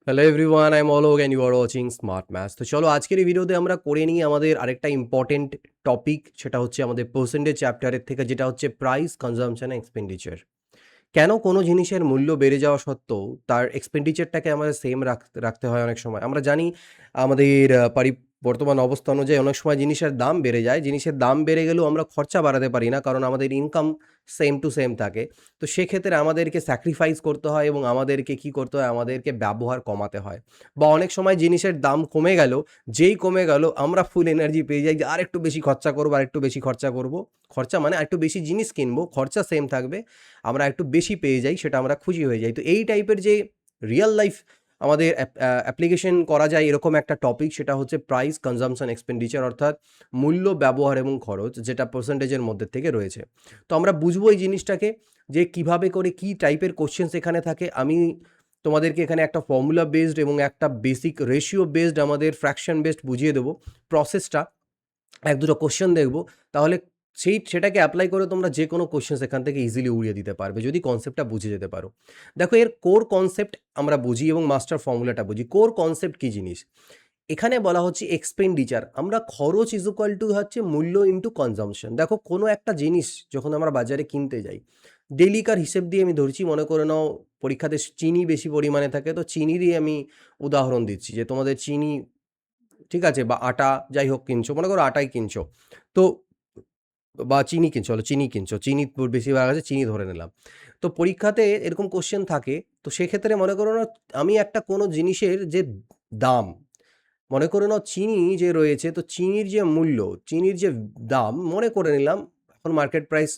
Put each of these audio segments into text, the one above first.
Hello everyone, I am Alok and you are watching Smart Maths. তো চলো আজকের এই ভিডিওতে আমরা করে নিই আমাদের আরেকটা ইম্পর্টেন্ট টপিক, সেটা হচ্ছে আমাদের পার্সেন্টেজ চ্যাপ্টারের থেকে, যেটা হচ্ছে প্রাইস, কনজাম্পশন, এক্সপেন্ডিচার। কেন কোনো জিনিসের মূল্য বেড়ে যাওয়া সত্ত্বেও তার এক্সপেন্ডিচারটাকে আমাদের সেম রাখতে হয় অনেক সময়। আমরা জানি আমাদের বর্তমান অবস্থা অনুযায়ী অনেক সময় জিনিসের দাম বেড়ে যায়। জিনিসের দাম বেড়ে গেলেও আমরা খরচা বাড়াতে পারি না, কারণ আমাদের ইনকাম সেম টু সেম থাকে। তো সেক্ষেত্রে আমাদেরকে স্যাক্রিফাইস করতে হয় এবং আমাদেরকে কি করতে হয়, আমাদেরকে ব্যবহার কমাতে হয়। বা অনেক সময় জিনিসের দাম কমে গেল, যেই কমে গেল আমরা ফুল এনার্জি পেয়ে যাই যে আরেকটু বেশি খরচা করবো, আরেকটু বেশি খরচা করবো। খরচা মানে আরেকটু বেশি জিনিস কিনবো, খরচা সেম থাকবে, আমরা একটু বেশি পেয়ে যাই, সেটা আমরা খুশি হয়ে যাই। তো এই টাইপের যে রিয়াল লাইফ আমাদের অ্যাপ্লিকেশন করা যায় এরকম একটা টপিক, সেটা হচ্ছে প্রাইস, কনজাম্পশন, এক্সপেন্ডিচার, অর্থাৎ মূল্য, ব্যবহার এবং খরচ, যেটা পার্সেন্টেজের মধ্যে থেকে রয়েছে। তো আমরা বুঝবো এই জিনিসটাকে যে কিভাবে করে কি টাইপের কোশ্চেন্স এখানে থাকে। আমি তোমাদেরকে এখানে একটা ফর্মুলা বেসড এবং একটা বেসিক রেশিও বেসড, আমাদের ফ্র্যাকশন বেসড বুঝিয়ে দেবো প্রসেসটা। এক দুটো কোশ্চেন দেখবো, তাহলে সেটাকে অ্যাপ্লাই করে তোমরা যে কোনো কোশ্চেন এখান থেকে ইজিলি উড়িয়ে দিতে পারবে, যদি কনসেপ্টটা বুঝে যেতে পারো। দেখো, এর কোর কনসেপ্ট আমরা বুঝি এবং মাস্টার ফর্মুলাটা বুঝি। কোর কনসেপ্ট কি জিনিস, এখানে বলা হচ্ছে এক্সপেন্ডিচার, আমরা খরচ ইজ ইকুয়াল টু হচ্ছে মূল্য ইন্টু কনজাম্পশন। দেখো, কোনো একটা জিনিস যখন আমরা বাজারে কিনতে যাই, ডেলিকার হিসেব দিয়ে আমি ধরছি, মনে করে নাও পরীক্ষাতে চিনি বেশি পরিমাণে থাকে, তো চিনিরই আমি উদাহরণ দিচ্ছি যে তোমাদের চিনি, ঠিক আছে, বা আটা যাই হোক কিনছো, মনে করো আটাই কিনছো, তো বা চিনি কিনছো, চলো চিনি কিনছো, চিনি বেশিরভাগ আছে, চিনি ধরে নিলাম। তো পরীক্ষাতে এরকম কোশ্চেন থাকে, তো সেক্ষেত্রে মনে করো না আমি একটা কোনো জিনিসের যে দাম, মনে করে নাও চিনি যে রয়েছে, তো চিনির যে মূল্য, চিনির যে দাম, মনে করে নিলাম এখন মার্কেট প্রাইস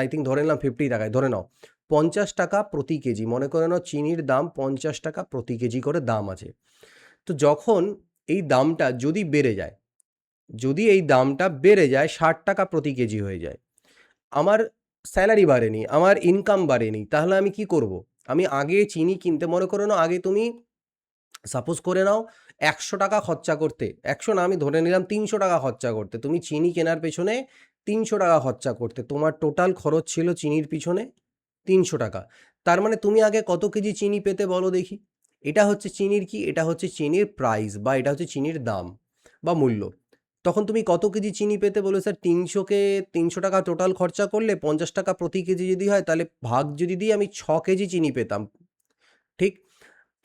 আই থিঙ্ক ধরে নিলাম 50 টাকায়, ধরে নাও 50 টাকা প্রতি কেজি, মনে করে নাও চিনির দাম 50 টাকা প্রতি কেজি করে দাম আছে। তো যখন এই দামটা যদি বেড়ে যায়, যদি এই দামটা বেড়ে যায় 60 টাকা প্রতি কেজি হয়ে যায়, আমার স্যালারি বাড়েনি, আমার ইনকাম বাড়েনি, তাহলে আমি কি করব? আমি আগে চিনি কিনতে, মনে করে নাও আগে তুমি সাপোজ করে নাও 100 টাকা খরচা করতে, 100 না, আমি ধরে নিলাম 300 টাকা খরচা করতে, তুমি চিনি কেনার পেছনে 300 টাকা খরচা করতে, তোমার টোটাল খরচ ছিল চিনির পিছনে 300 টাকা। তার মানে তুমি আগে কত কেজি চিনি পেতে বলো দেখি? এটা হচ্ছে চিনির কি? এটা হচ্ছে চিনির প্রাইস, বা এটা হচ্ছে চিনির দাম বা মূল্য। তখন তুমি কত কেজি চিনি পেতে বলো? স্যার 300-কে 300 টাকা টোটাল খরচা করলে 50 টাকা প্রতি কেজি যদি হয়, তাহলে ভাগ যদি দিই আমি 6 কেজি চিনি পেতাম। ঠিক?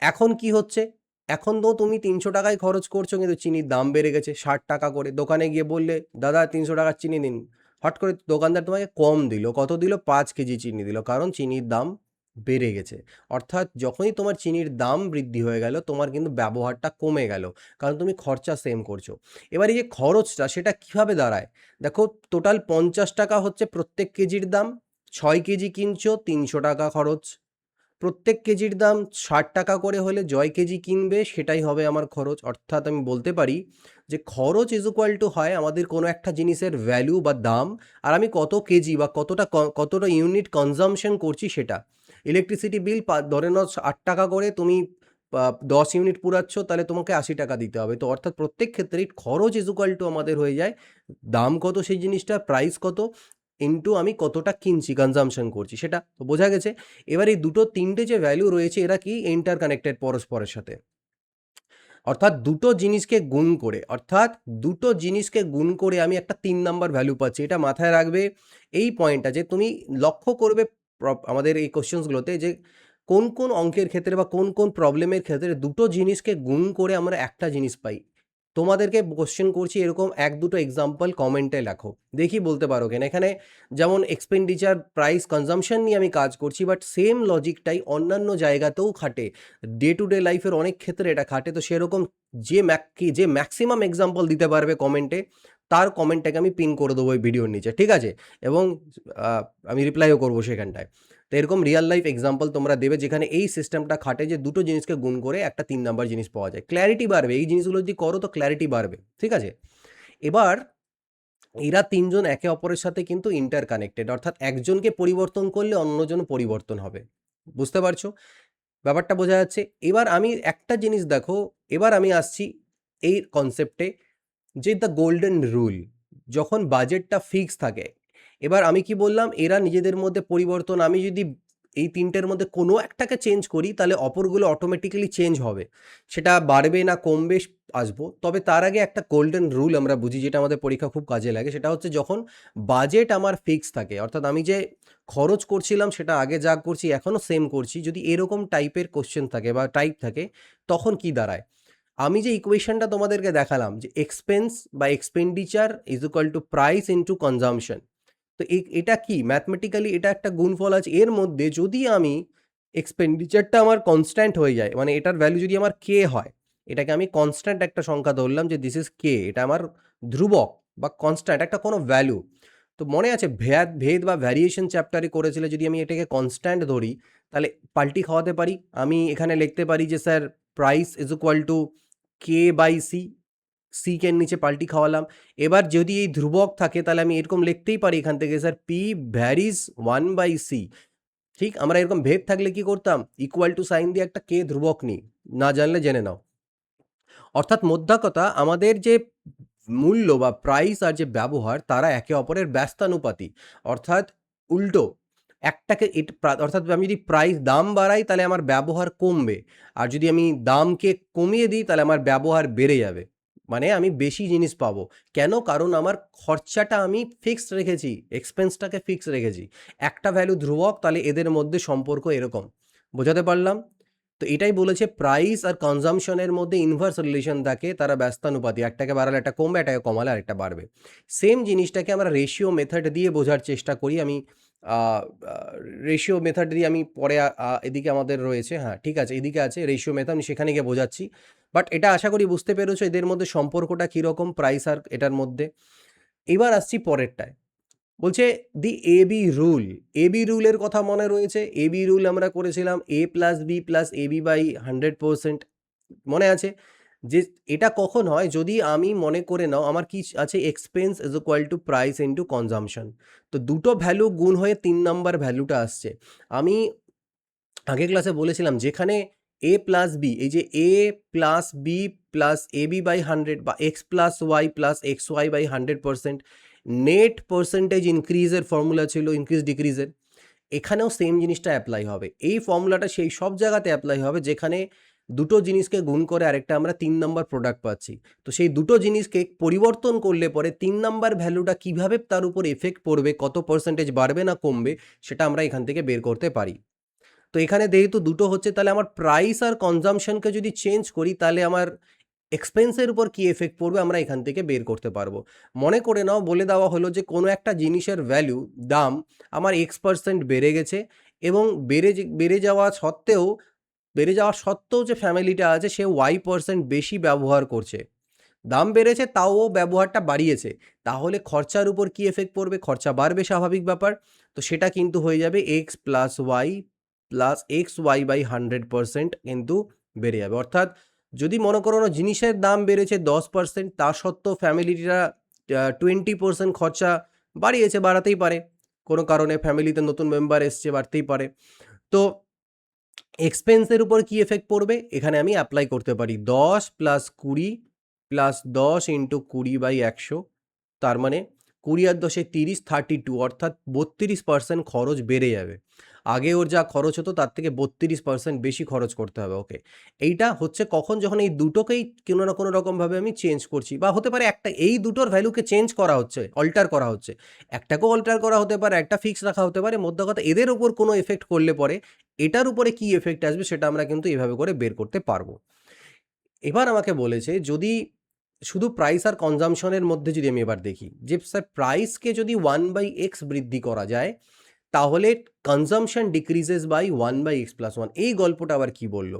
এখন কি হচ্ছে? এখন তো তুমি ৩০০ টাকায় খরচ করছো, কিন্তু চিনির দাম বেড়ে গেছে ৬০ টাকা করে। দোকানে গিয়ে বললে, "দাদা ৩০০ টাকার চিনি দিন।" হট করে দোকানদার তোমাকে কম দিল। কত দিল? ৫ কেজি চিনি দিল। কারণ চিনির দাম বেড়ে গেছে। অর্থাৎ যখনই তোমার চিনির দাম বৃদ্ধি হয়ে গেল, তোমার কিন্তু ব্যবহারটা কমে গেল। কারণ তুমি খরচা সেম করছো। এবার এই যে খরচটা, সেটা কিভাবে দাঁড়ায়? দেখো, টোটাল ৫০ টাকা হচ্ছে প্রত্যেক কেজির দাম। ৬ কেজি কিনছো, ৩০০ টাকা খরচ। প্রত্যেক কেজির দাম ৬০ টাকা করে হলে জয় কেজি কিনবে, সেটাই হবে আমার খরচ। অর্থাৎ আমি বলতে পারি যে খরচ ইজ ইকুয়াল টু হয় আমাদের কোনো একটা জিনিসের ভ্যালু বা দাম, আর আমি কত কেজি বা কতটা ইউনিট কনজাম্পশন করছি সেটা। ইলেকট্রিসিটি বিল ধরে নাও ৮ টাকা করে, তুমি ১০ ইউনিট পুরাচ্ছ, তাহলে তোমাকে ৮০ টাকা দিতে হবে। তো অর্থাৎ প্রত্যেক ক্ষেত্রেই খরচ ইজ ইকুয়াল টু আমাদের হয়ে যায় দাম কত সেই জিনিসটার, প্রাইস কত, ইনটু আমি কতটা কিনছি, কনজাম্পশন করছি সেটা। তো বোঝা গেছে? এবার এই দুটো তিনটে যে ভ্যালু রয়েছে, এরা কি ইন্টার কানেক্টেড পরস্পরের সাথে। অর্থাৎ দুটো জিনিসকে গুণ করে, আমি একটা ৩ নাম্বার ভ্যালু পাচ্ছি। এটা মাথায় রাখবে এই পয়েন্টটা, যে তুমি লক্ষ্য করবে আমাদের এই কোশ্চেনসগুলোতে, যে কোন কোন অঙ্কের ক্ষেত্রে বা কোন কোন প্রবলেমের ক্ষেত্রে দুটো জিনিসকে গুণ করে আমরা একটা জিনিস পাই। তোমাদেরকে কোশ্চেন করছি এরকম ১-২টো এক্সাম্পল কমেন্টে লেখো। দেখি বলতে পারো কিনা। এখানে যেমন এক্সপেন্ডিচার, প্রাইস, কনজাম্পশন নিয়ে আমি কাজ করছি, বাট সেম লজিকটাই অন্যান্য জায়গাতেও খাটে। ডে টু ডে লাইফের অনেক ক্ষেত্রে এটা খাটে। তো সেরকম যে ম্যাক্সিমাম এক্সাম্পল দিতে পারবে কমেন্টে, তার কমেন্টটাকে আমি পিন করে দেবো এই ভিডিওর নিচে, ঠিক আছে? এবং আমি রিপ্লাইও করবো সেখানটায়। তো এরকম রিয়াল লাইফ এক্সাম্পল তোমরা দেবে, যেখানে এই সিস্টেমটা খাটে, যে দুটো জিনিসকে গুণ করে একটা ৩ নাম্বার জিনিস পাওয়া যায়। ক্ল্যারিটি বাড়বে, এই জিনিসগুলো যদি করো তো ক্ল্যারিটি বাড়বে, ঠিক আছে? এবার এরা ৩ জন একে অপরের সাথে কিন্তু ইন্টার কানেক্টেড, অর্থাৎ একজনকে পরিবর্তন করলে অন্যজন পরিবর্তন হবে। বুঝতে পারছো? ব্যাপারটা বোঝা যাচ্ছে? এবার আমি একটা জিনিস দেখো, এবার আমি আসছি এই কনসেপ্টে, যে দ্য গোল্ডেন রুল, যখন বাজেটটা ফিক্স থাকে, এবার আমি কি বললাম, এরা নিজেদের মধ্যে পরিবর্তন, আমি যদি এই তিনটের মধ্যে কোনো একটাকে চেঞ্জ করি তাহলে অপরগুলো অটোমেটিক্যালি চেঞ্জ হবে, সেটা বাড়বে না কমবে আসবো। তবে তার আগে একটা গোল্ডেন রুল আমরা বুঝি, যেটা আমাদের পরীক্ষা খুব কাজে লাগে, সেটা হচ্ছে যখন বাজেট আমার ফিক্স থাকে, অর্থাৎ আমি যে খরচ করছিলাম সেটা আগে যা করছি এখনও সেম করছি, যদি এরকম টাইপের কোশ্চেন থাকে বা টাইপ থাকে, তখন কি দাঁড়ায়? আমি যে ইকুয়েশনটা তোমাদেরকে দেখালাম যে এক্সপেন্স বা expenditure is equal to price into consumption, তো এটা কি ম্যাথমেটিক্যালি এটা একটা গুণফল আছে। এর মধ্যে যদি আমি এক্সপেন্ডিচারটা আমার কনস্ট্যান্ট হয়ে যায়, মানে এটার ভ্যালু যদি আমার কে হয়, এটাকে আমি কনস্ট্যান্ট একটা সংখ্যা ধরলাম যে দিস ইজ কে, এটা আমার ধ্রুবক বা কনস্ট্যান্ট একটা কোনো ভ্যালু। তো মনে আছে ভেদ বা ভ্যারিয়েশন চ্যাপ্টারে করেছিল, যদি আমি এটাকে কনস্ট্যান্ট ধরি তাহলে পাল্টি খাওয়াতে পারি। আমি এখানে লিখতে পারি যে sir price is equal to K by C, C কে নিচে পাল্টি খাওয়ালাম। এবার যদি এই ধ্রুবক থাকে তাহলে আমি এরকম লিখতেই পারি এখান থেকে, স্যার পি ভ্যারিজ 1/c। ঠিক, আমরা এরকম ভেদ থাকলে কি করতাম, ইকুয়াল টু সাইন দিয়ে একটা কে ধ্রুবক নিই, না জানলে জেনে নাও। অর্থাৎ মোদ্দা কথা, আমাদের যে মূল্য বা প্রাইস আর যে ব্যবহার তারা একে অপরের ব্যস্তানুপাতি, অর্থাৎ উল্টো। একটাকে অর্থাৎ আমি যদি প্রাইস দাম বাড়াই তাহলে আমার ব্যবহার কমবে, আর যদি আমি দামকে কমিয়ে দিই তাহলে আমার ব্যবহার বেড়ে যাবে, মানে আমি বেশি জিনিস পাবো। কেন? কারণ আমার খরচাটা আমি ফিক্সড রেখেছি, এক্সপেন্সটাকে ফিক্সড রেখেছি। একটা ভ্যালু ধ্রুবক, তাহলে এদের মধ্যে সম্পর্ক এরকম। বোঝাতে পারলাম? তো এটাই বলেছে প্রাইস আর কনজাম্পশনের মধ্যে ইনভার্স রিলেশন থাকে, তারা ব্যস্তানুপাতি, একটাকে বাড়ালে একটা কমবে, একটাকে কমালে আরেকটা বাড়বে। সেম জিনিসটাকে আমরা রেশিও মেথড দিয়ে বোঝার চেষ্টা করি। আমি রেশিও মেথড দিয়ে আমি পরে এদিকে আমাদের রয়েছে, হ্যাঁ ঠিক আছে, এদিকে আছে রেশিও মেথড, আমি সেখানে গিয়ে বোঝাচ্ছি। বাট এটা আশা করি বুঝতে পেরেছো এদের মধ্যে সম্পর্কটা কীরকম, প্রাইস আর এটার মধ্যে। এবার আসছি পরেরটায়, বলছে the A B rule. A B রুলের কথা মনে রয়েছে, এ বি রুল আমরা করেছিলাম A plus B plus A B by 100%, মনে আছে? যে এটা কখন হয়, যদি আমি মনে করে নাও আমার কি আছে, expense is equal to price into consumption. তো দুটো ভ্যালু গুণ হয়ে 3 নম্বর ভ্যালুটা আসছে। আমি আগের ক্লাসে বলেছিলাম যেখানে এ প্লাস বি, এই যে A plus B plus A B by 100 বা X plus Y plus X Y by 100%, net percentage ইনক্রিজের ফর্মুলা ছিল, ইনক্রিজ ডিক্রিজের। এখানেও সেম জিনিসটা অ্যাপ্লাই হবে। এই ফর্মুলাটা সেই সব জায়গাতে অ্যাপ্লাই হবে যেখানে দুটো জিনিসকে গুণ করে আরেকটা আমরা 3 নম্বর প্রোডাক্ট পাচ্ছি। তো সেই দুটো জিনিসকে পরিবর্তন করলে পরে 3 নম্বর ভ্যালুটা কিভাবে তার উপর এফেক্ট পড়বে, কত পার্সেন্টেজ বাড়বে না কমবে, সেটা আমরা এখান থেকে বের করতে পারি। তো এখানে যেহেতু দুটো হচ্ছে, তাহলে আমার প্রাইস আর কনজাম্পশনকে যদি চেঞ্জ করি তাহলে আমার এক্সপেন্সের উপর কী এফেক্ট পড়বে আমরা এখান থেকে বের করতে পারবো। মনে করে নাও বলে দেওয়া হলো যে কোনো একটা জিনিসের ভ্যালু, দাম আমার X% বেড়ে গেছে, এবং বেড়ে যাওয়া সত্ত্বেও যে ফ্যামিলিটা আছে সে Y% বেশি ব্যবহার করছে। দাম বেড়েছে তাও ও ব্যবহারটা বাড়িয়েছে, তাহলে খরচার উপর কী এফেক্ট পড়বে, খরচা বাড়বে, স্বাভাবিক ব্যাপার। তো সেটা কিন্তু হয়ে যাবে X plus Y plus X Y by 100% কিন্তু বেড়ে যাবে। অর্থাৎ যদি মনে করো না জিনিসের দাম বেড়েছে 10%, তা সত্ত্বেও ফ্যামিলিরা 20% খরচা বাড়িয়েছে, বাড়াতেই পারে, কোনো কারণে ফ্যামিলিতে নতুন মেম্বার এসছে, বাড়তেই পারে। তো এক্সপেন্সের উপর কী এফেক্ট পড়বে, এখানে আমি অ্যাপ্লাই করতে পারি 10 প্লাস 20 প্লাস 10 ইন্টু 20/100, তার মানে 20 আর 10 30, 32, অর্থাৎ 32% খরচ বেড়ে যাবে। আগে ওর যা খরচ হতো তার থেকে 32% বেশি খরচ করতে হবে ওকে। এইটা হচ্ছে কখন, যখন এই দুটোকেই কোনো না কোনো রকমভাবে আমি চেঞ্জ করছি, বা হতে পারে একটা এই দুটোর ভ্যালুকে চেঞ্জ করা হচ্ছে, অল্টার করা হচ্ছে। একটাকেও অল্টার করা হতে পারে, একটা ফিক্স রাখা হতে পারে। মোদ্দা কথা, এদের উপর কোনো এফেক্ট করলে পরে এটার উপরে কী এফেক্ট আসবে সেটা আমরা কিন্তু এভাবে করে বের করতে পারবো। এবার আমাকে বলেছে যদি শুধু প্রাইস আর কনজাম্পশনের মধ্যে যদি আমি এবার দেখি যে স্যার প্রাইসকে যদি 1/x বৃদ্ধি করা যায় তাহলে কনজাম্পশন ডিক্রিজেস বাই 1/x+1। এই গল্পটা আবার কি বললো?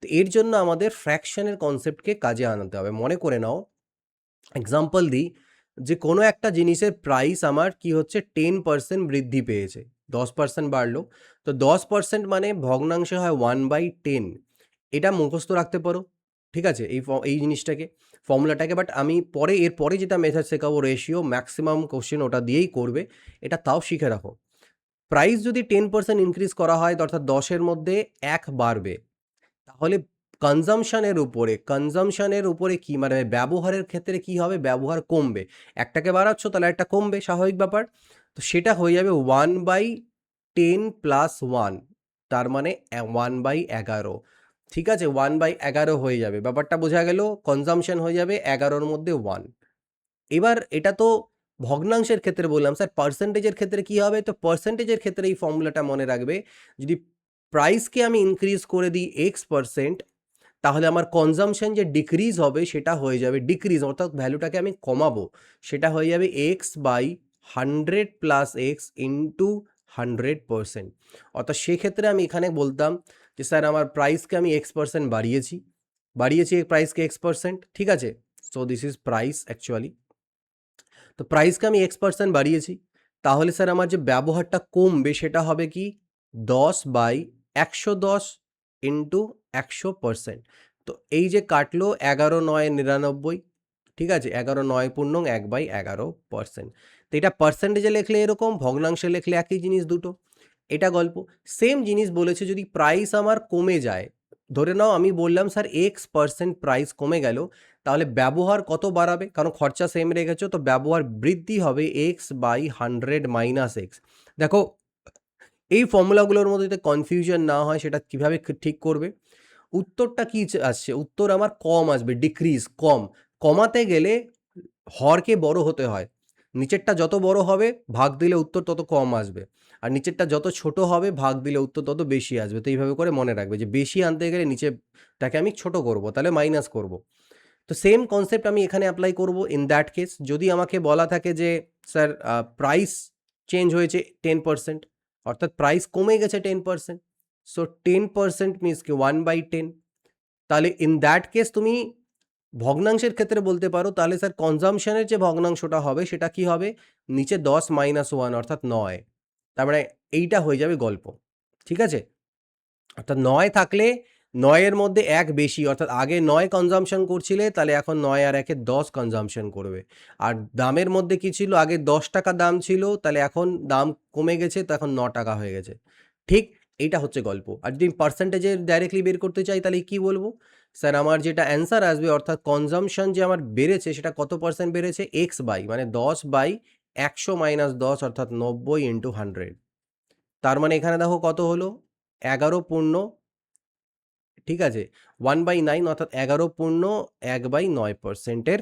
তো এর জন্য আমাদের ফ্র্যাকশনের কনসেপ্টকে কাজে আনতে হবে। মনে করে নাও, এক্সাম্পল দিই, যে কোনো একটা জিনিসের প্রাইস আমার কি হচ্ছে 10% বৃদ্ধি পেয়েছে, 10% বাড়লো। তো 10% মানে ভগ্নাংশে হয় 1/10। এটা মুখস্থ রাখতে পারো, ঠিক আছে, এই জিনিসটাকে, ফর্মুলাটাকে। বাট আমি এরপরে যেটা মেথড শেখাবো, রেশিও, ম্যাক্সিমাম কোশ্চেন ওটা দিয়েই করবে, এটা তাও শিখে রাখো। প্রাইস যদি 10% ইনক্রিজ করা হয়, অর্থাৎ 10-এর মধ্যে 1 বাড়বে, তাহলে কনজাম্পশনের উপরে কি, মানে ব্যবহারের ক্ষেত্রে কি হবে, ব্যবহার কমবে। একটাকে বাড়াচ্ছ তাহলে একটা কমবে, স্বাভাবিক ব্যাপার। তো সেটা হয়ে যাবে 1/10 + 1, তার মানে 1/11, ঠিক আছে? 1/11 হয়ে যাবে, ব্যাপারটা বোঝা গেল? কনজাম্পশন হয়ে যাবে 11-র মধ্যে 1। এবার এটা তো ভগ্নাংশের ক্ষেত্রে বললাম, স্যার পার্সেন্টেজের ক্ষেত্রে কি হবে? তো পার্সেন্টেজের ক্ষেত্রে এই ফর্মুলাটা মনে রাখবে, যদি প্রাইসকে আমি ইনক্রিজ করে দিই x%, তাহলে আমার কনজাম্পশন যে ডিক্রিজ হবে সেটা হয়ে যাবে ডিক্রিজ, অর্থাৎ ভ্যালুটাকে আমি কমাবো, সেটা হয়ে যাবে x/100 + x ইন্টু 100%। অর্থাৎ সেক্ষেত্রে আমি এখানে বলতাম যে স্যার আমার প্রাইসকে আমি x% বাড়িয়েছি প্রাইসকে x%, ঠিক আছে? So this is price actually. তো প্রাইসকে আমি x% বাড়িয়েছি, তাহলে স্যার আমার যে ব্যবহারটা কমবে সেটা হবে কি 10/110 ইন্টু 100%। তো এই যে কাটলো 11/9 99, ঠিক আছে? 11/9 1/11%। তো এটা পার্সেন্টেজে লিখলে এরকম, ভগ্নাংশে লিখলে একই জিনিস দুটো, এটা গল্প। সেম জিনিস বলেছে যদি প্রাইস আমার কমে যায়, ধরে নাও আমি বললাম স্যার x% প্রাইস কমে গেল, তাহলে ব্যবহার কত বাড়াবে? কারণ খরচা সেম রেখেছো, তো ব্যবহার বৃদ্ধি হবে x/100 - x। দেখো এই ফর্মুলাগুলোর মধ্যে যাতে কনফিউশন না হয় সেটা কিভাবে ঠিক করবে? উত্তরটা কি আসছে? উত্তর আমার কম আসবে, ডিক্রিজ, কম। কমাতে গেলে হরকে বড় হতে হয়। নিচেরটা যত বড় হবে ভাগ দিলে উত্তর তত কম আসবে। আর নিচেরটা যত ছোট হবে ভাগ দিলে উত্তর তত বেশি আসবে। তো এইভাবে করে মনে রাখবে যে বেশি আনতে গেলে নিচেরটাকে আমি ছোট করব, তাহলে মাইনাস করব। তো সেম কনসেপ্ট আমি এখানে অ্যাপ্লাই করব ইন দ্যাট কেস। যদি আমাকে বলা থাকে যে স্যার প্রাইস চেঞ্জ হয়েছে 10%, অর্থাৎ প্রাইস কমে গেছে 10%। সো 10% মিনস কি 1/10। তাহলে ইন দ্যাট কেস তুমি ভগ্নাংশের ক্ষেত্রে বলতে পারো, তাহলে স্যার কনজাম্পশনের যে ভগ্নাংশটা হবে সেটা কি হবে? নিচে 10 - 1 অর্থাৎ 9। তার মানে এইটা হয়ে যাবে গল্প, ঠিক আছে? অর্থাৎ ৯ থাকলে ৯ এর মধ্যে ১ বেশি, অর্থাৎ আগে ৯ কনজাম্পশন করছিলে, তাহলে এখন ৯ আর ১ এ ১০ কনজাম্পশন করবে। আর দামের মধ্যে কি ছিল? আগে ৳১০ দাম ছিল, তাহলে এখন দাম কমে গেছে, তো এখন ৳৯ হয়ে গেছে। ঠিক এইটা হচ্ছে গল্প। আর যদি পার্সেন্টেজে ডাইরেক্টলি বের করতে চাই তাহলে কি বলব? স্যার আমার যেটা অ্যান্সার আসবে, অর্থাৎ কনজাম্পশন যে আমার বেড়েছে সেটা কত পার্সেন্ট বেড়েছে? মানে ১০/১০০ - ১০ অর্থাৎ ৯০ × 100। তার মানে এখানে দেখো কত হলো? ১১ ঠিক আছে? 1/9 অর্থাৎ ১১.১/৯% এর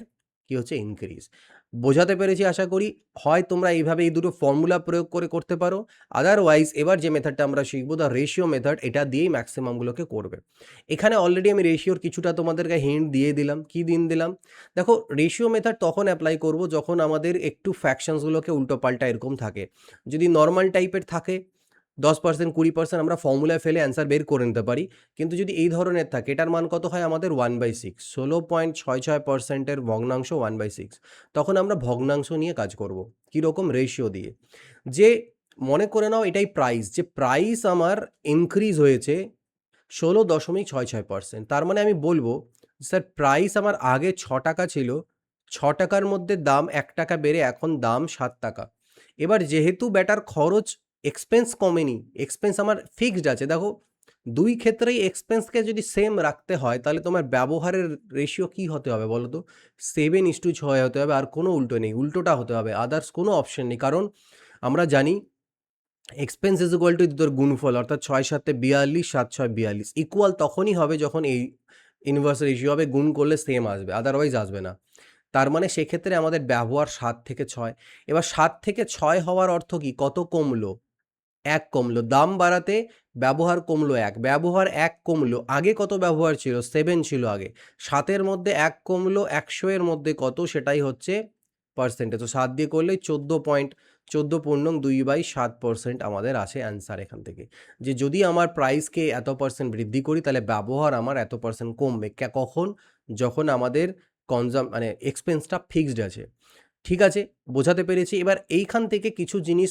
কি হচ্ছে? ইনক্রিজ। বোঝাতে পেরেছি আশা করি। হয় তোমরা এইভাবে এই দুটো ফর্মুলা প্রয়োগ করে করতে পারো। আদারওয়াইজ এবার যে মেথডটা আমরা শিখব, দ্য রেশিও মেথড, এটা দিয়েই ম্যাক্সিমাম গুলোকে করবে। এখানে অলরেডি আমি রেশিওর কিছুটা তোমাদেরকে হিন্ট দিয়ে দিলাম। কি দিলাম? দেখো রেশিও মেথড তখন এপ্লাই করব যখন আমাদের একটু ফ্র্যাকশনস গুলোকে উল্টোপাল্টা এরকম থাকে। যদি নরমাল টাইপের থাকে 10%, 20% আমরা ফর্মুলায় ফেলে অ্যান্সার বের করে নিতে পারি। কিন্তু যদি এই ধরনের থাকে, এটার মান কত হয় আমাদের? 1/6, 16.66% এর ভগ্নাংশ 1/6। তখন আমরা ভগ্নাংশ নিয়ে কাজ করব। কিরকম? রেশিও দিয়ে। যে মনে করে নাও এটাই প্রাইস, যে প্রাইস আমার ইনক্রিজ হয়েছে 16.66%। তার মানে আমি বলব স্যার প্রাইস আমার আগে ৳৬ ছিল, ৳৬ র মধ্যে দাম ৳১ বেড়ে এখন দাম ৳৭। এবার যেহেতু ব্যাটার খরচ, এক্সপেন্স কমেনি, এক্সপেন্স আমার ফিক্সড আছে। দেখো ২ ক্ষেত্রেই এক্সপেন্সকে যদি সেম রাখতে হয় তাহলে তোমার ব্যবহারের রেশিও কি হতে হবে বলো তো? 7:6 হতে হবে, আর কোনো উল্টো নেই। উল্টোটা হতে হবে, আদার্স কোনো অপশন নেই। কারণ আমরা জানি এক্সপেন্স ইজ ইকুয়াল টু তোর গুণফল, অর্থাৎ ৬ × ৭ = ৪২, ৭ × ৬ = ৪২। ইকুয়াল তখনই হবে যখন এই ইনভার্স রেশিও হবে, গুণ করলে সেম আসবে, আদারওয়াইজ আসবে না। তার মানে সেক্ষেত্রে আমাদের ব্যবহার ৭ থেকে ৬। এবার ৭ থেকে ৬ হওয়ার অর্থ কি? কত কমলো? ১ কমলো। দাম বাড়াতে ব্যবহার কমলো ১। ব্যবহার ১ কমলো। আগে কত ব্যবহার ছিল? 7 ছিল আগে। ৭ এর মধ্যে ১ কমলো, ১০০ এর মধ্যে কত? সেটাই হচ্ছে পার্সেন্টেজ। তো ৭ দিয়ে করলেই 14.2/7% আমাদের আসে অ্যান্সার এখান থেকে। যে যদি আমার প্রাইসকে এত পার্সেন্ট বৃদ্ধি করি তাহলে ব্যবহার আমার এত পার্সেন্ট কমবে। কখন? যখন আমাদের মানে এক্সপেন্সটা ফিক্সড আছে। ঠিক আছে, বোঝাতে পেরেছি। এবার এইখান থেকে কিছু জিনিস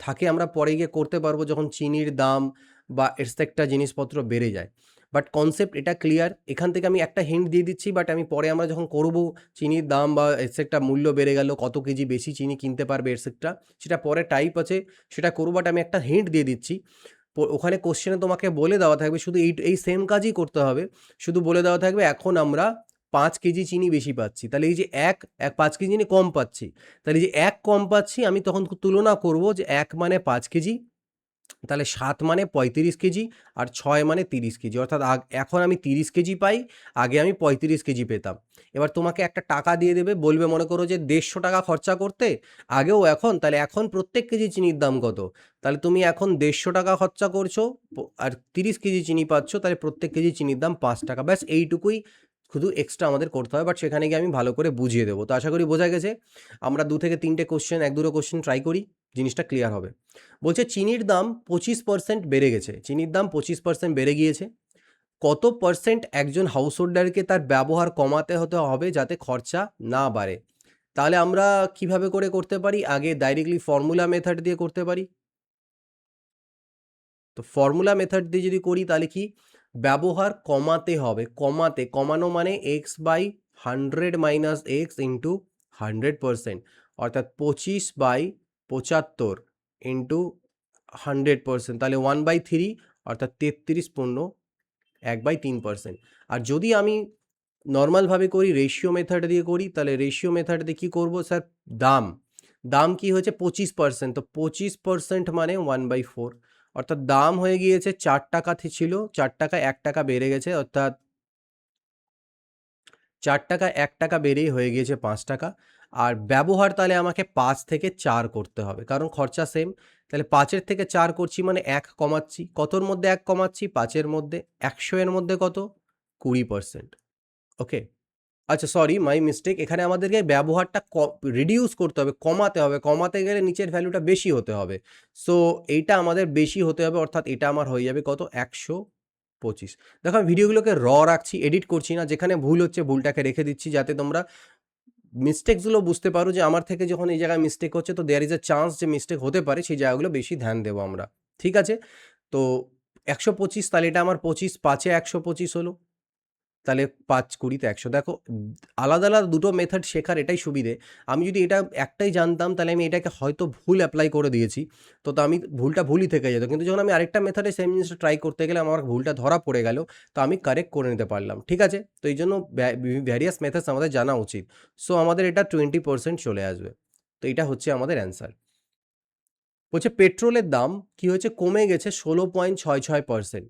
থাকে আমরা পরে গিয়ে করতে পারবো যখন চিনির দাম বা এটসেট্রা জিনিসপত্র বেড়ে যায়। বাট কনসেপ্ট এটা ক্লিয়ার। এখান থেকে আমি একটা হিন্ট দিয়ে দিচ্ছি, বাট আমি পরে আমরা যখন করব চিনির দাম বা এটসেট্রা মূল্য বেড়ে গেল, কত কেজি বেশি চিনি কিনতে পারবে এটসেট্রা, সেটা পরে টাইপ আছে সেটা করব, বাট আমি একটা হিন্ট দিয়ে দিচ্ছি। ওখানে কোশ্চেনে তোমাকে বলে দেওয়া থাকবে শুধু এই সেম কাজই করতে হবে। শুধু বলে দেওয়া থাকবে এখন আমরা ৫ কেজি চিনি বেশি পাচ্ছি। তাহলে এই যে ৫ কেজি চিনি কম পাচ্ছি। তাহলে এই যে ১ কম পাচ্ছি, আমি তখন তুলনা করব যে ১ মানে ৫ কেজি, তাহলে 7 মানে 35 কেজি আর 6 মানে 30 কেজি, অর্থাৎ এখন আমি 30 কেজি পাই, আগে আমি 35 কেজি পেতাম। এবার তোমাকে একটা টাকা দিয়ে দেবে, বলবে মনে করো যে 150 টাকা খরচা করতে আগেও এখন, তাহলে এখন প্রত্যেক কেজি চিনির দাম কত? তাহলে তুমি এখন 150 টাকা খরচা করছো আর 30 কেজি চিনি পাচ্ছ, তাহলে প্রত্যেক কেজি চিনির দাম 5 টাকা। ব্যাস এইটুকুই শুধু এক্সট্রা আমাদের করতে হবে, বাট সেখানে গিয়ে আমি ভালো করে বুঝিয়ে দেবো। তো আশা করি বোঝা গেছে। আমরা 2 থেকে 3টে কোশ্চেন, 1-2টো কোশ্চেন ট্রাই করি, জিনিসটা ক্লিয়ার হবে। বলছে চিনির দাম 25% বেড়ে গেছে, চিনির দাম 25% বেড়ে গিয়েছে। কত পার্সেন্ট একজন হাউস হোল্ডারকে তার ব্যবহার কমাতে হতে হবে যাতে খরচা না বাড়ে? তাহলে আমরা কিভাবে করে করতে পারি? আগে ডাইরেক্টলি ফর্মুলা মেথড দিয়ে করতে পারি। তো ফর্মুলা মেথড দিয়ে যদি করি তাহলে কি, ব্যবহার কমাতে হবে, কমানো মানে x/100 মাইনাস এক্স ইন্টু 100%, অর্থাৎ 25/75 ইন্টু 100%, তাহলে 1/3, অর্থাৎ 33.1/3%। আর যদি আমি নর্মালভাবে করি, রেশিও মেথড দিয়ে করি, তাহলে রেশিও মেথড দিয়ে কী করবো স্যার? দাম দাম কি হয়েছে? 25%, তো 25% মানে 1/4, অর্থাৎ দাম হয়ে গিয়েছে 4 টাকা ছিল, 4 টাকা 1 টাকা বেড়ে গেছে, অর্থাৎ 4 টাকা 1 টাকা বেড়েই হয়ে গিয়েছে 5 টাকা। আর ব্যবহার তাহলে আমাকে 5 থেকে 4 করতে হবে, কারণ খরচা সেম। তাহলে 5-এর থেকে 4 করছি মানে 1 কমাচ্ছি। কতর মধ্যে 1 কমাচ্ছি? 5-এর মধ্যে। 100 এর মধ্যে কত? 20%। ওকে। আচ্ছা, সরি, মাই মিস্টেক। এখানে আমাদেরকে ব্যবহারটা রিডিউস করতে হবে, কমাতে হবে। কমাতে গেলে নিচের ভ্যালুটা বেশি হতে হবে। সো এইটা আমাদের বেশি হতে হবে, অর্থাৎ এটা আমার হয়ে যাবে কত? 125। দেখো আমি ভিডিওগুলোকে রাখছি, এডিট করছি না। যেখানে ভুল হচ্ছে ভুলটাকে রেখে দিচ্ছি, যাতে তোমরা মিস্টেকসগুলো বুঝতে পারো যে আমার থেকে যখন এই জায়গায় মিস্টেক হচ্ছে, তো দেয়ার ইজ আ চান্স যে মিস্টেক হতে পারে, সেই জায়গাগুলো বেশি ধ্যান দেবো আমরা। ঠিক আছে? তো 125, তাহলে এটা আমার 25, 5-এ 125 হলো। তাহলে 5 20 100। দেখো আলাদা, আলাদা দুটো মেথড শেখার এটাই সুবিধে। আমি যদি এটা একটাই জানতাম, তাহলে আমি এটাকে হয়তো ভুল অ্যাপ্লাই করে দিয়েছি। তো আমি ভুলটা ভুলই থেকে যেত। কিন্তু যখন আমি আরেকটা মেথডে সেম জিনিসটা ট্রাই করতে গেলে আমার ভুলটা ধরা পড়ে গেল, তো আমি কারেক্ট করে নিতে পারলাম। ঠিক আছে? তো এইজন্য ভ্যারিয়াস মেথডস আমাদের জানা উচিত। সো আমাদের এটা 20% চলে আসবে। তো এটা হচ্ছে আমাদের অ্যান্সার। বলছে পেট্রোলের দাম কি হয়েছে? কমে গেছে 16.66%।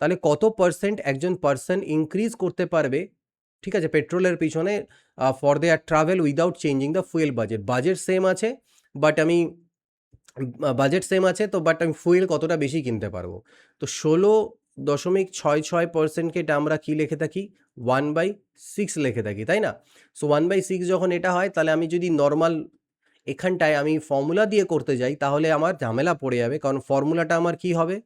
তাহলে কত পার্সেন্ট একজন পার্সন ইনক্রিজ করতে পারবে? ঠিক আছে, পেট্রোলের পিছনে for their travel without changing the fuel budget. Budget same আছে, বাট আমি বাজেট সেম আছে, তো বাট আমি ফুয়েল কতটা বেশি কিনতে পারবো? তো 16.66%কে এটা আমরা কি লিখে থাকি? 1/6 লিখে থাকি, তাই না? সো 1/6 যখন এটা হয়, তাহলে আমি যদি নর্মাল এখানটায় আমি ফর্মুলা দিয়ে করতে যাই, তাহলে আমার ঝামেলা পড়ে যাবে। কারণ ফর্মুলাটা আমার কি হবে?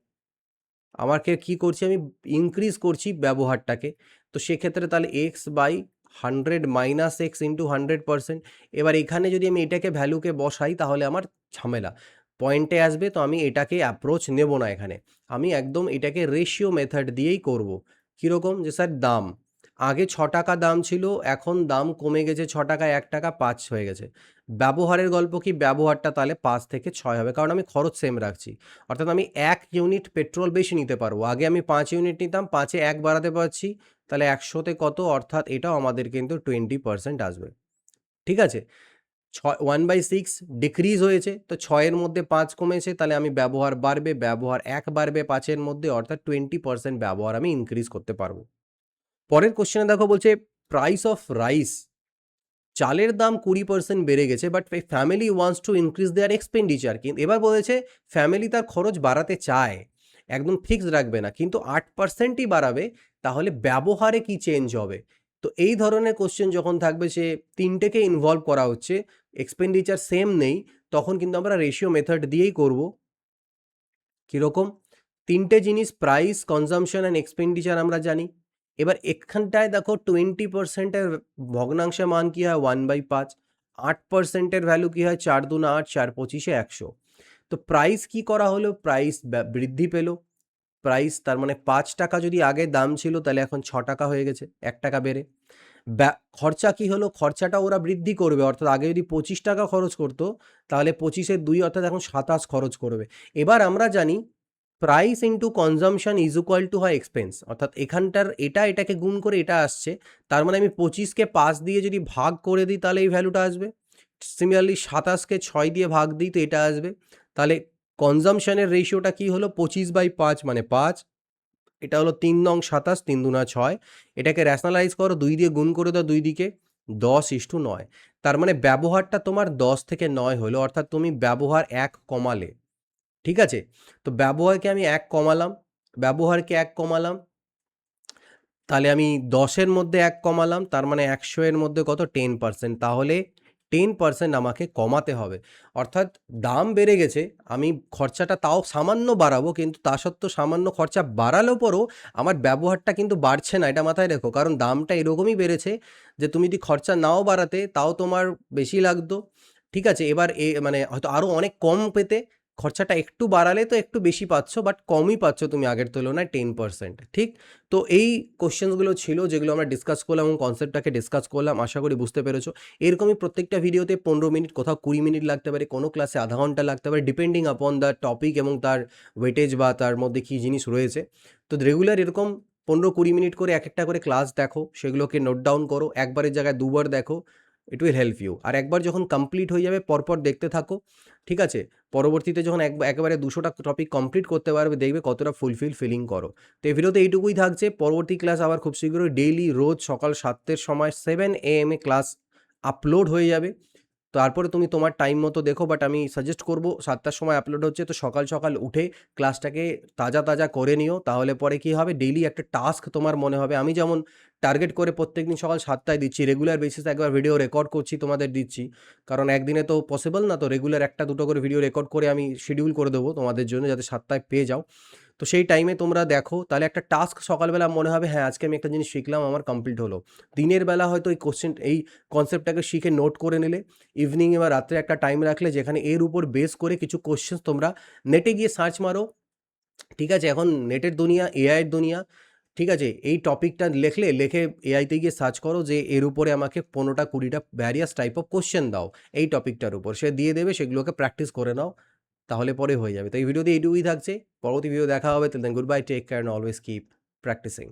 আমাকে কি করছি? আমি ইনক্রিজ করছি ব্যবহারটাকে। তো সেক্ষেত্রে তাহলে x/100 মাইনাস এক্স ইন্টু 100%। এবার এখানে যদি আমি এটাকে ভ্যালুকে বসাই, তাহলে আমার ঝামেলা পয়েন্টে আসবে। তো আমি এটাকে অ্যাপ্রোচ নেব না এখানে। আমি একদম এটাকে রেশিও মেথড দিয়েই করব। কীরকম? যে স্যার দাম আগে 6 টাকা দাম ছিল, এখন দাম কমে গেছে 6 টাকা, 1 টাকা 5 হয়ে গেছে। ব্যবহারের গল্প কি? ব্যবহারটা তাহলে 5 থেকে 6 হবে, কারণ আমি খরচ সেম রাখছি। অর্থাৎ আমি 1 ইউনিট পেট্রোল বেশি নিতে পারবো। আগে আমি 5 ইউনিট নিতাম, 5-এ 1 বাড়াতে পারছি, তাহলে 100-তে কত? অর্থাৎ এটাও আমাদের কিন্তু 20% আসবে। ঠিক আছে? 1/6 ডিক্রিজ হয়েছে, তো 6 এর মধ্যে 5 কমেছে, তাহলে আমি ব্যবহার বাড়বে, ব্যবহার 1 বাড়বে 5 এর মধ্যে, অর্থাৎ 20% ব্যবহার আমি ইনক্রিজ করতে পারবো। পরের কোশ্চেনে দেখো বলছে প্রাইস অফ রাইস, চালের দাম 20% বেড়ে গেছে, but family wants to increase their expenditure. কিন্তু এবার বলেছে ফ্যামিলি তার খরচ বাড়াতে চায়, একদম ফিক্সড রাখবে না, কিন্তু 8%ই বাড়াবে, তাহলে ব্যবহারে কি চেঞ্জ হবে? তো এই ধরনের কোশ্চেন যখন থাকবে, সে তিনটেকে ইনভলভ করা হচ্ছে, এক্সপেন্ডিচার সেম নেই, তখন কিন্তু আমরা রেশিও মেথড দিয়েই করব। কীরকম? তিনটে জিনিস, প্রাইস, কনজাম্পশন অ্যান্ড এক্সপেন্ডিচার আমরা জানি। এবার এখানটায় দেখো 20%-এর ভগ্নাংশের মান কি হয়? 1/5। 8%-এর ভ্যালু কি হয়? 4 দুনা 8, 4 পঁচিশে 100। তো প্রাইস কি করা হলো? প্রাইস বৃদ্ধি পেল। প্রাইস তার মানে 5 টাকা যদি আগে দাম ছিল, তাহলে এখন 6 টাকা হয়ে গেছে, 1 টাকা বেড়ে। খরচা কি হলো? খরচাটা ওরা বৃদ্ধি করবে, অর্থাৎ আগে যদি 25 টাকা খরচ করতো, তাহলে 25-এর 2, অর্থাৎ এখন 27 খরচ করবে। এবার আমরা জানি price into consumption is equal two হয় এক্সপেন্স, অর্থাৎ এখানটার এটাকে গুণ করে এটা আসছে। তার মানে আমি 25-কে 5 দিয়ে যদি ভাগ করে দিই, তাহলে এই ভ্যালুটা আসবে। সিমিলারলি 27-কে 6 দিয়ে ভাগ দিই, তো এটা আসবে। তাহলে কনজামশনের রেশিওটা কি হলো 25/5 মানে 5, এটা হলো 3 নং 27, 3 দুনা 6, এটাকে রেশনালাইজ করো, 2 দিয়ে গুণ করে দাও 2 দিকে, 10:9। তার মানে ব্যবহারটা তোমার 10 থেকে 9 হলো, অর্থাৎ তুমি ব্যবহার 1 কমালে। ঠিক আছে, তো ব্যবহারকে আমি 1 কমালাম, ব্যবহারকে 1 কমালাম, তাহলে আমি 10-এর মধ্যে 1 কমালাম, তার মানে 100 এর মধ্যে কত 10%, তাহলে 10% আমাকে কমাতে হবে। অর্থাৎ দাম বেড়ে গেছে, আমি খরচাটা তাও সামান্য বাড়াবো, কিন্তু তা সত্ত্বেও সামান্য খরচা বাড়ালেও পরেও আমার ব্যবহারটা কিন্তু বাড়ছে না, এটা মাথায় রেখো। কারণ দামটা এরকমই বেড়েছে যে তুমি যদি খরচা নাও বাড়াতে তাও তোমার বেশি লাগতো। ঠিক আছে, এবার মানে হয়তো আরও অনেক কম পেতে, খরচাটা একটু বাড়ালে তো একটু বেশি পাচ্ছ, বাট কমই পাচ্ছ তুমি আগের তুলনায় 10%। ঠিক, তো এই কোশ্চেন্সগুলো ছিল যেগুলো আমরা ডিসকাস করলাম এবং কনসেপ্টটাকে ডিসকাস করলাম, আশা করি বুঝতে পেরেছো। এরকমই প্রত্যেকটা ভিডিওতে 15 মিনিট, কোথাও 20 মিনিট লাগতে পারে, কোনো ক্লাসে আধা ঘন্টা লাগতে পারে, ডিপেন্ডিং আপন দ্য টপিক এবং তার ওয়েটেজ বা তার মধ্যে কী জিনিস রয়েছে। তো রেগুলার এরকম 15-20 মিনিট করে এক একটা করে ক্লাস দেখো, সেগুলোকে নোট ডাউন করো, একবারের জায়গায় দুবার দেখো, ইট উইল হেল্প ইউ। আর একবার যখন কমপ্লিট হয়ে যাবে পরপর দেখতে থাকো। ঠিক আছে, পরবর্তীতে যখন একেবারে 200টা টপিক কমপ্লিট করতে পারবে, দেখবে কতটা ফিলিং করো। তো এই ভিডিওতে এইটুকুই থাকছে। পরবর্তী ক্লাস আবার খুব শীঘ্রই ডেইলি রোজ সকাল 7টের সময় 7 AM এ ক্লাস আপলোড হয়ে যাবে। তারপরে তুমি তোমার টাইম মতো দেখো, বাট আমি সাজেস্ট করবো 7টার সময় আপলোড হচ্ছে, তো সকাল সকাল উঠে ক্লাসটাকে তাজা করে নিও। তাহলে পরে কি হবে, ডেইলি একটা টাস্ক তোমার মনে হবে। আমি যেমন টার্গেট করে প্রত্যেকদিন সকাল 7টায় দিচ্ছি, রেগুলার বেসিসে একবার ভিডিও রেকর্ড করছি, তোমাদের দিচ্ছি, কারণ একদিনে তো পসিবল না। তো রেগুলার 1-2 করে ভিডিও রেকর্ড করে আমি শিডিউল করে দেবো তোমাদের জন্য, যাতে 7টায় পেয়ে যাও। তো সেই টাইমে তোমরা দেখো, তাহলে একটা টাস্ক সকালবেলা মনে হবে হ্যাঁ আজকে আমি একটা জিনিস শিখলাম, আমার কমপ্লিট হলো। দিনের বেলা হয়তো এই কনসেপ্টটাকে শিখে নোট করে নিলে, ইভিনিং বা রাত্রে একটা টাইম রাখলে, যেখানে এর উপর বেস করে কিছু কোশ্চেন্স তোমরা নেটে গিয়ে সার্চ মারো। ঠিক আছে, এখন নেটের দুনিয়া, এআইয়ের দুনিয়া। ঠিক আছে, এই টপিকটা লিখে এআইতে গিয়ে সার্চ করো যে এর উপরে আমাকে 15টা 20টা ভ্যারিয়াস টাইপ অফ কোশ্চেন দাও এই টপিকটার উপর, সে দিয়ে দেবে, সেগুলোকে প্র্যাকটিস করে নাও, তাহলে পরে হয়ে যাবে। তো এই ভিডিওতে এইটুকুই থাকছে, পরবর্তী ভিডিও দেখা হবে। Then good bye, take care, always keep practising.